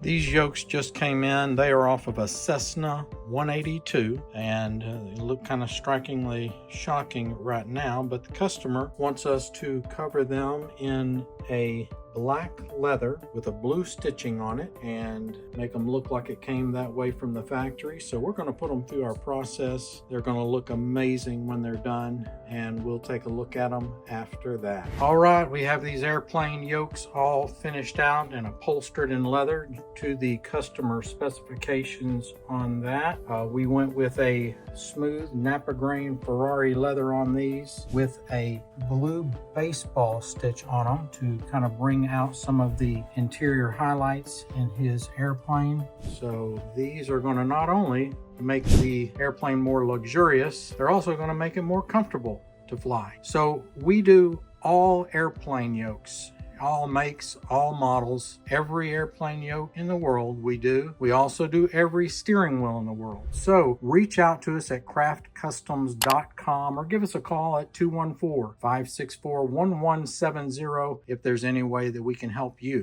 These yokes just came in. They are off of a Cessna 182 and they look kind of strikingly shocking right now, but the customer wants us to cover them in a black leather with a blue stitching on it and make them look like it came that way from the factory. So we're going to put them through our process. They're going to look amazing when they're done, and we'll take a look at them after that. All right, we have these airplane yokes all finished out and upholstered in leather to the customer specifications on that. We went with a smooth Napa grain Ferrari leather on these with a blue baseball stitch on them to kind of bring out some of the interior highlights in his airplane. So these are going to not only make the airplane more luxurious, they're also going to make it more comfortable to fly. So we do all airplane yokes, all makes, all models, every airplane yoke in the world we do. We also do every steering wheel in the world. So reach out to us at craftcustoms.com or give us a call at 214-564-1170 if there's any way that we can help you.